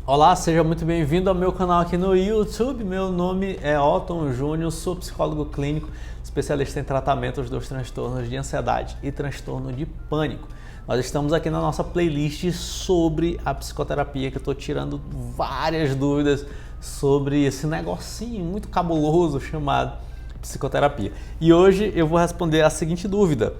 Olá, seja muito bem-vindo ao meu canal aqui no YouTube. Meu nome é Otton Júnior, sou psicólogo clínico, especialista em tratamentos dos transtornos de ansiedade e transtorno de pânico. Nós estamos aqui na nossa playlist sobre a psicoterapia, que eu estou tirando várias dúvidas sobre esse negocinho muito cabuloso chamado psicoterapia. E hoje eu vou responder a seguinte dúvida: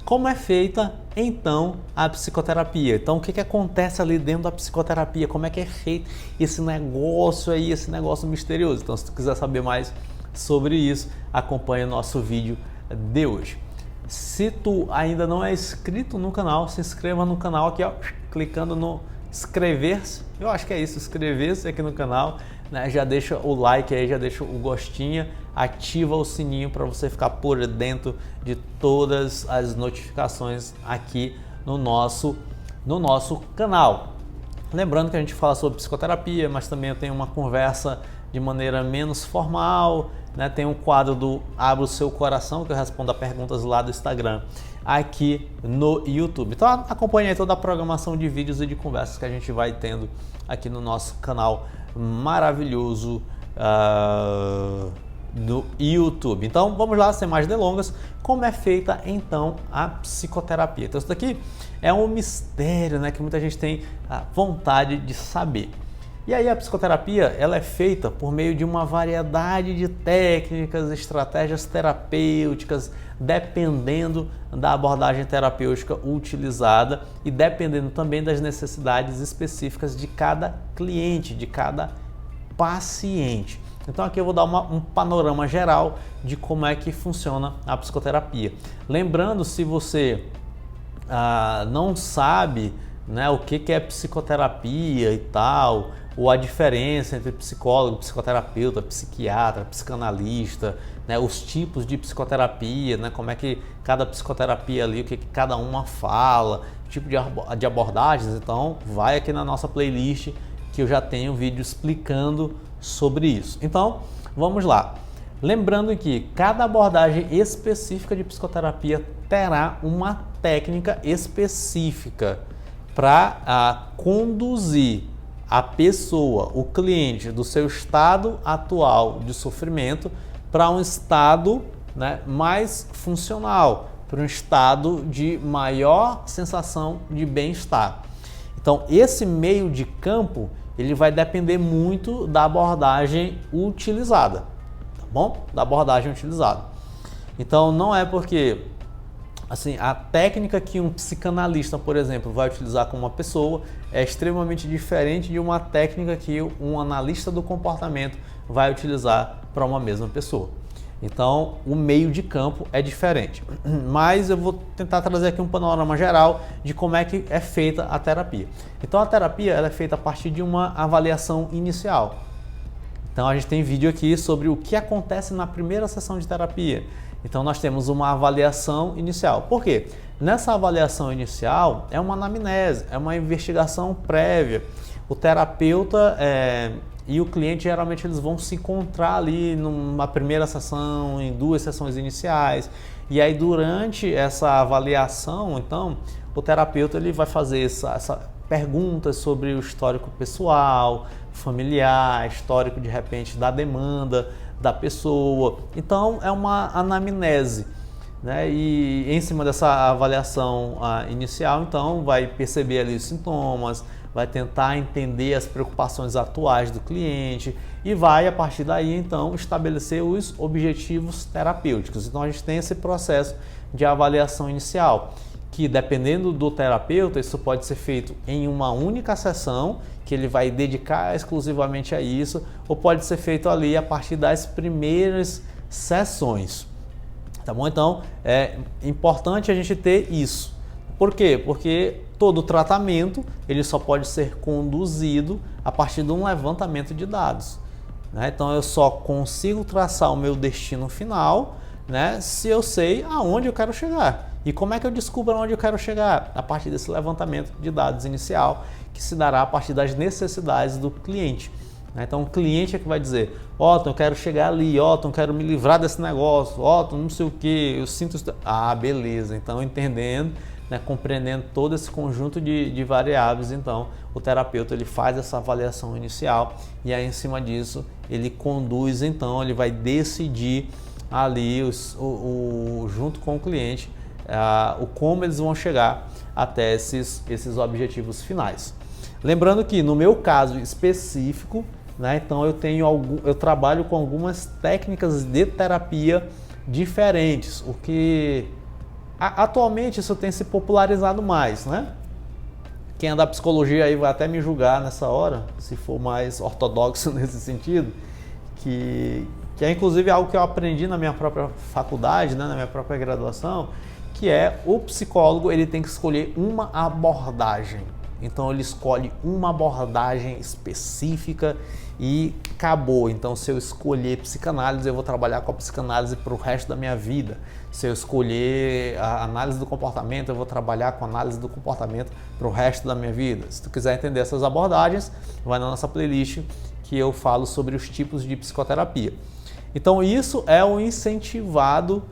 como é feita então a psicoterapia? Então o que acontece ali dentro da psicoterapia? Como é que é feito esse negócio aí, esse negócio misterioso? Então se tu quiser saber mais sobre isso, acompanha o nosso vídeo de hoje. Se tu ainda não é inscrito no canal, se inscreva no canal aqui, ó, clicando no inscrever-se. Eu acho que é isso, inscrever-se aqui no canal, né? Já deixa o like aí, já deixa o gostinho, ativa o sininho para você ficar por dentro de todas as notificações aqui no nosso canal. Lembrando que a gente fala sobre psicoterapia, mas também eu tenho uma conversa de maneira menos formal, né? Tem um quadro do Abra o Seu Coração, que eu respondo a perguntas lá do Instagram, aqui no YouTube. Então acompanhe aí toda a programação de vídeos e de conversas que a gente vai tendo aqui no nosso canal maravilhoso no YouTube. Então vamos lá, sem mais delongas, como é feita então a psicoterapia. Então isso daqui é um mistério, né, que muita gente tem a vontade de saber. E aí a psicoterapia, ela é feita por meio de uma variedade de técnicas, estratégias terapêuticas, dependendo da abordagem terapêutica utilizada e dependendo também das necessidades específicas de cada cliente, de cada paciente. Então aqui eu vou dar um panorama geral de como é que funciona a psicoterapia. Lembrando, se você não sabe, né, o que é psicoterapia e tal, ou a diferença entre psicólogo, psicoterapeuta, psiquiatra, psicanalista, né, os tipos de psicoterapia, né, como é que cada psicoterapia ali, o que cada uma fala, tipo de abordagens, então vai aqui na nossa playlist que eu já tenho um vídeo explicando sobre isso. Então, vamos lá. Lembrando que cada abordagem específica de psicoterapia terá uma técnica específica para conduzir a pessoa, o cliente, do seu estado atual de sofrimento para um estado, né, mais funcional, para um estado de maior sensação de bem-estar. Então, esse meio de campo, ele vai depender muito da abordagem utilizada, tá bom? Da abordagem utilizada. Então, não é porque assim, a técnica que um psicanalista, por exemplo, vai utilizar com uma pessoa é extremamente diferente de uma técnica que um analista do comportamento vai utilizar para uma mesma pessoa. Então, o meio de campo é diferente. Mas eu vou tentar trazer aqui um panorama geral de como é que é feita a terapia. Então, a terapia ela é feita a partir de uma avaliação inicial. Então, a gente tem vídeo aqui sobre o que acontece na primeira sessão de terapia. Então, nós temos uma avaliação inicial. Por quê? Nessa avaliação inicial, é uma anamnese, é uma investigação prévia. O terapeuta e o cliente, geralmente, eles vão se encontrar ali numa primeira sessão, em 2 sessões iniciais. E aí, durante essa avaliação, então, o terapeuta ele vai fazer essa perguntas sobre o histórico pessoal, familiar, histórico, de repente, da demanda da pessoa. Então, é uma anamnese, né? E em cima dessa avaliação inicial, então, vai perceber ali os sintomas, vai tentar entender as preocupações atuais do cliente e vai, a partir daí, então, estabelecer os objetivos terapêuticos. Então, a gente tem esse processo de avaliação inicial, que dependendo do terapeuta, isso pode ser feito em uma única sessão, que ele vai dedicar exclusivamente a isso, ou pode ser feito ali a partir das primeiras sessões. Tá bom? Então, é importante a gente ter isso. Por quê? Porque todo tratamento ele só pode ser conduzido a partir de um levantamento de dados, né? Então, eu só consigo traçar o meu destino final, né, se eu sei aonde eu quero chegar. E como é que eu descubro aonde eu quero chegar? A partir desse levantamento de dados inicial, que se dará a partir das necessidades do cliente. Então o cliente é que vai dizer: Otton, eu quero chegar ali, Otton, eu quero me livrar desse negócio, Otton, não sei o que, eu sinto isso. Ah, beleza, então entendendo, né, compreendendo todo esse conjunto de variáveis. Então o terapeuta ele faz essa avaliação inicial e aí em cima disso ele conduz, então ele vai decidir ali junto com o cliente o como eles vão chegar até esses objetivos finais. Lembrando que no meu caso específico, né, então eu trabalho com algumas técnicas de terapia diferentes, o que atualmente isso tem se popularizado mais, né? Quem é da psicologia aí vai até me julgar nessa hora, se for mais ortodoxo nesse sentido, que é inclusive algo que eu aprendi na minha própria faculdade, né, na minha própria graduação, que é o psicólogo ele tem que escolher uma abordagem. Então ele escolhe uma abordagem específica e acabou. Então se eu escolher psicanálise, eu vou trabalhar com a psicanálise para o resto da minha vida. Se eu escolher a análise do comportamento, eu vou trabalhar com a análise do comportamento para o resto da minha vida. Se tu quiser entender essas abordagens, vai na nossa playlist que eu falo sobre os tipos de psicoterapia. Então isso é o incentivado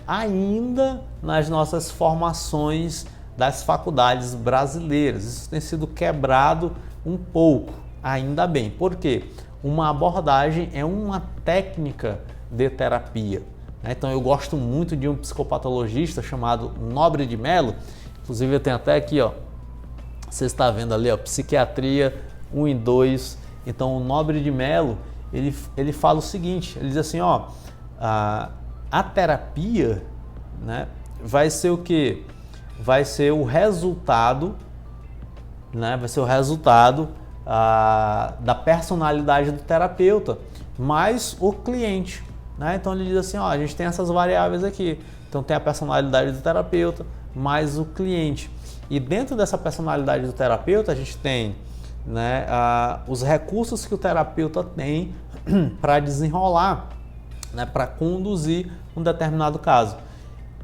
ainda nas nossas formações das faculdades brasileiras. Isso tem sido quebrado um pouco, ainda bem. Por quê? Uma abordagem é uma técnica de terapia. Então eu gosto muito de um psicopatologista chamado Nobre de Mello. Inclusive eu tenho até aqui, ó, você está vendo ali, ó, Psiquiatria 1 e 2. Então o Nobre de Mello, ele fala o seguinte, ele diz assim, ó, a terapia, né, vai ser o quê? Vai ser o resultado, né, vai ser o resultado da personalidade do terapeuta, mais o cliente. Né? Então ele diz assim, ó, a gente tem essas variáveis aqui, então tem a personalidade do terapeuta, mais o cliente. E dentro dessa personalidade do terapeuta a gente tem, né, os recursos que o terapeuta tem para desenrolar, né, para conduzir um determinado caso.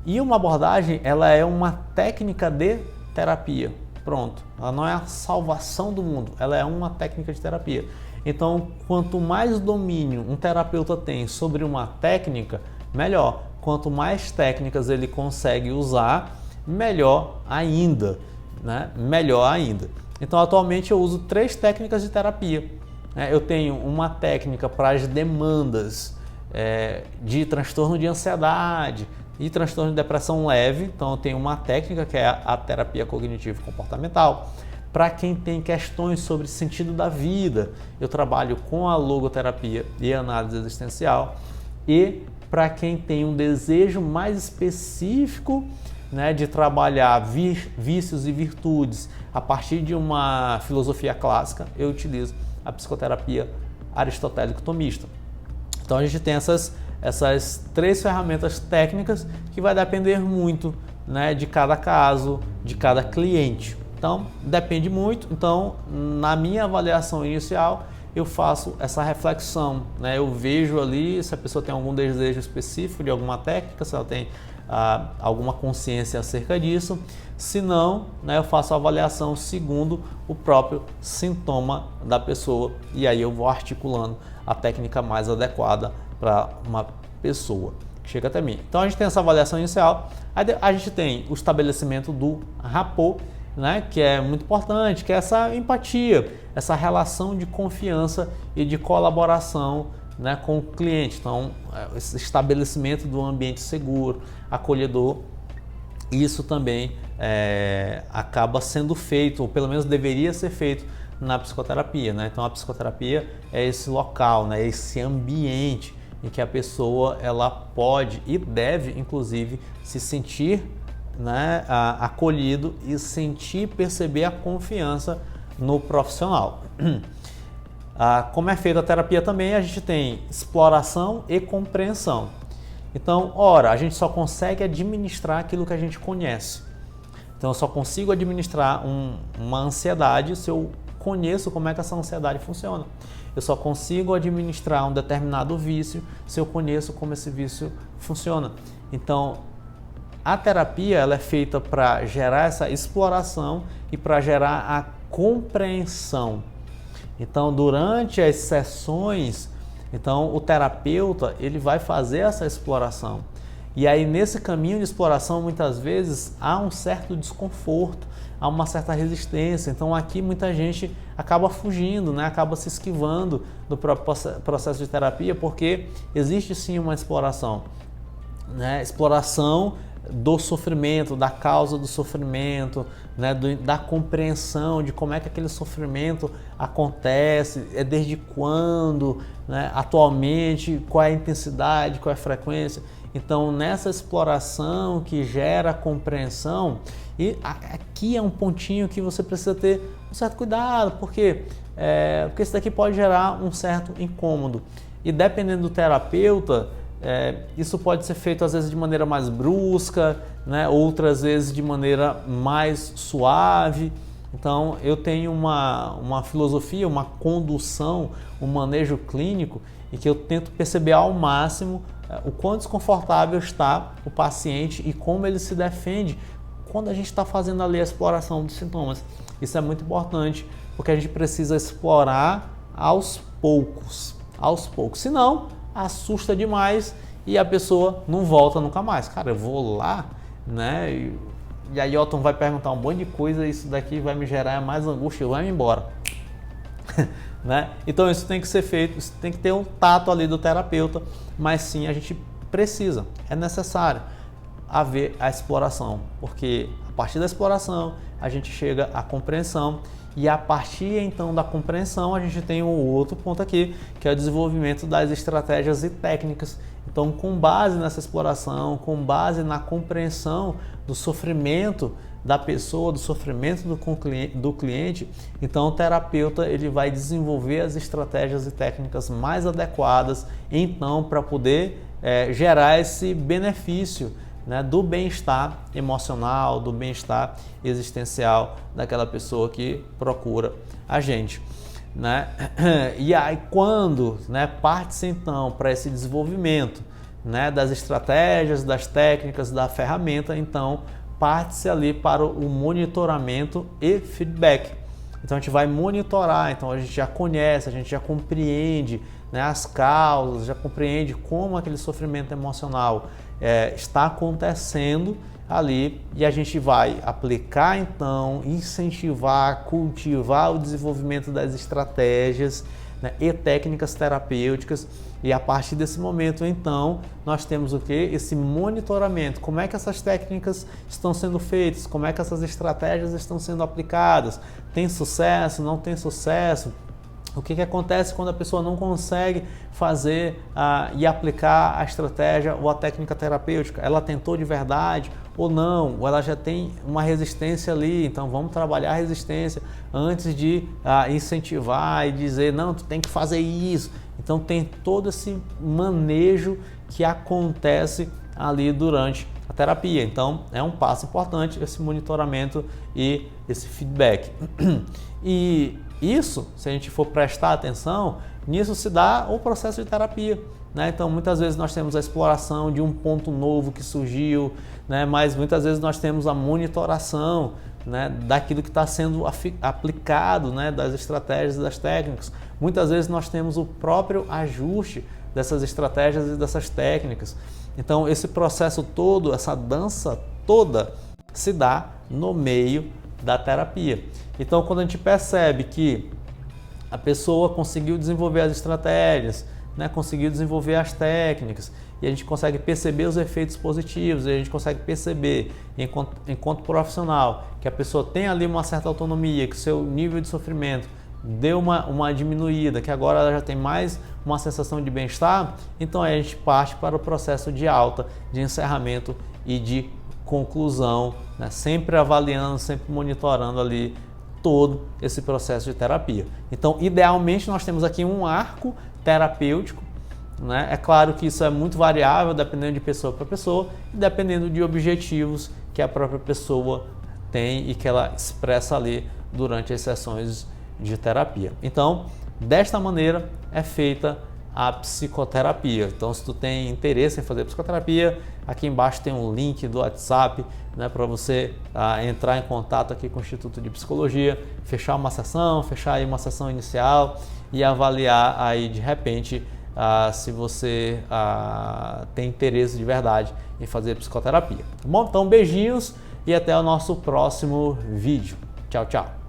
E uma abordagem, ela é uma técnica de terapia. Pronto. Ela não é a salvação do mundo, ela é uma técnica de terapia. Então, quanto mais domínio um terapeuta tem sobre uma técnica, melhor. Quanto mais técnicas ele consegue usar, melhor ainda, né? Melhor ainda. Então, atualmente eu uso 3 técnicas de terapia. Eu tenho uma técnica para as demandas de transtorno de ansiedade e transtorno de depressão leve. Então eu tenho uma técnica que é a terapia cognitivo-comportamental. Para quem tem questões sobre sentido da vida, eu trabalho com a logoterapia e a análise existencial. E para quem tem um desejo mais específico, né, de trabalhar vícios e virtudes a partir de uma filosofia clássica, eu utilizo a psicoterapia aristotélico-tomista. Então a gente tem essas 3 ferramentas técnicas que vai depender muito, né, de cada caso, de cada cliente. Então depende muito. Então na minha avaliação inicial eu faço essa reflexão, né? Eu vejo ali se a pessoa tem algum desejo específico de alguma técnica, se ela tem alguma consciência acerca disso. Se não, né, eu faço a avaliação segundo o próprio sintoma da pessoa e aí eu vou articulando a técnica mais adequada para uma pessoa que chega até mim. Então a gente tem essa avaliação inicial, aí a gente tem o estabelecimento do rapport, né, que é muito importante, que é essa empatia, essa relação de confiança e de colaboração, né, com o cliente. Então esse estabelecimento do ambiente seguro, acolhedor, isso também acaba sendo feito, ou pelo menos deveria ser feito na psicoterapia, né? Então a psicoterapia é esse local, né, esse ambiente em que a pessoa ela pode e deve, inclusive, se sentir, né, acolhido e perceber a confiança no profissional. Como é feita a terapia também, a gente tem exploração e compreensão. Então, ora, a gente só consegue administrar aquilo que a gente conhece. Então, eu só consigo administrar uma ansiedade se eu conheço como é que essa ansiedade funciona. Eu só consigo administrar um determinado vício se eu conheço como esse vício funciona. Então, a terapia ela é feita para gerar essa exploração e para gerar a compreensão. Então, durante as sessões, então o terapeuta ele vai fazer essa exploração E aí nesse caminho de exploração muitas vezes há um certo desconforto, há uma certa resistência. Então aqui muita gente acaba fugindo, né? Acaba se esquivando do próprio processo de terapia, porque existe sim uma exploração, né? Exploração do sofrimento, da causa do sofrimento, né? Da compreensão de como é que aquele sofrimento acontece, desde quando, né? Atualmente, qual é a intensidade, qual é a frequência. Então, nessa exploração que gera a compreensão, e aqui é um pontinho que você precisa ter um certo cuidado, porque isso daqui pode gerar um certo incômodo. E dependendo do terapeuta, isso pode ser feito às vezes de maneira mais brusca, né? Outras vezes de maneira mais suave. Então eu tenho uma filosofia, uma condução, um manejo clínico em que eu tento perceber ao máximo o quão desconfortável está o paciente e como ele se defende quando a gente está fazendo ali a exploração dos sintomas. Isso é muito importante, porque a gente precisa explorar aos poucos, senão assusta demais e a pessoa não volta nunca mais. Cara, eu vou lá, né? E aí Otton vai perguntar um monte de coisa, isso daqui vai me gerar mais angústia, vai me embora. Né? Então isso tem que ser feito, isso tem que ter um tato ali do terapeuta, mas sim a gente precisa, é necessário haver a exploração, porque a partir da exploração a gente chega à compreensão e a partir então da compreensão a gente tem um outro ponto aqui, que é o desenvolvimento das estratégias e técnicas. Então, com base nessa exploração, com base na compreensão do sofrimento da pessoa, do sofrimento do cliente, então o terapeuta ele vai desenvolver as estratégias e técnicas mais adequadas então para poder gerar esse benefício, né, do bem-estar emocional, do bem-estar existencial daquela pessoa que procura a gente, né? E aí quando, né, parte-se então para esse desenvolvimento, né, das estratégias, das técnicas, da ferramenta, então parte-se ali para o monitoramento e feedback. Então a gente vai monitorar, então a gente já conhece, a gente já compreende, né, as causas, já compreende como aquele sofrimento emocional está acontecendo ali e a gente vai aplicar então, incentivar, cultivar o desenvolvimento das estratégias, né, e técnicas terapêuticas. E a partir desse momento, então, nós temos o quê? Esse monitoramento. Como é que essas técnicas estão sendo feitas? Como é que essas estratégias estão sendo aplicadas? Tem sucesso? Não tem sucesso? O que acontece quando a pessoa não consegue fazer e aplicar a estratégia ou a técnica terapêutica? Ela tentou de verdade ou não? Ou ela já tem uma resistência ali? Então vamos trabalhar a resistência antes de incentivar e dizer, não, tu tem que fazer isso. Então tem todo esse manejo que acontece ali durante a terapia. Então é um passo importante esse monitoramento e esse feedback. E isso, se a gente for prestar atenção, nisso se dá o processo de terapia, né? Então muitas vezes nós temos a exploração de um ponto novo que surgiu, né? Mas muitas vezes nós temos a monitoração, né, daquilo que está sendo aplicado, né, das estratégias e das técnicas. Muitas vezes nós temos o próprio ajuste dessas estratégias e dessas técnicas. Então esse processo todo, essa dança toda se dá no meio da terapia. Então quando a gente percebe que a pessoa conseguiu desenvolver as estratégias, né, conseguiu desenvolver as técnicas, e a gente consegue perceber os efeitos positivos, e a gente consegue perceber, enquanto profissional, que a pessoa tem ali uma certa autonomia, que o seu nível de sofrimento deu uma diminuída, que agora ela já tem mais uma sensação de bem-estar, então aí a gente parte para o processo de alta, de encerramento e de conclusão, né, sempre avaliando, sempre monitorando ali todo esse processo de terapia. Então, idealmente, nós temos aqui um arco terapêutico, né? É claro que isso é muito variável, dependendo de pessoa para pessoa e dependendo de objetivos que a própria pessoa tem e que ela expressa ali durante as sessões de terapia. Então, desta maneira é feita a psicoterapia. Então, se tu tem interesse em fazer psicoterapia, aqui embaixo tem um link do WhatsApp, né, para você entrar em contato aqui com o Instituto de Psicologia, fechar uma sessão, fechar aí uma sessão inicial e avaliar aí de repente se você tem interesse de verdade em fazer psicoterapia. Tá bom? Então, beijinhos e até o nosso próximo vídeo. Tchau, tchau.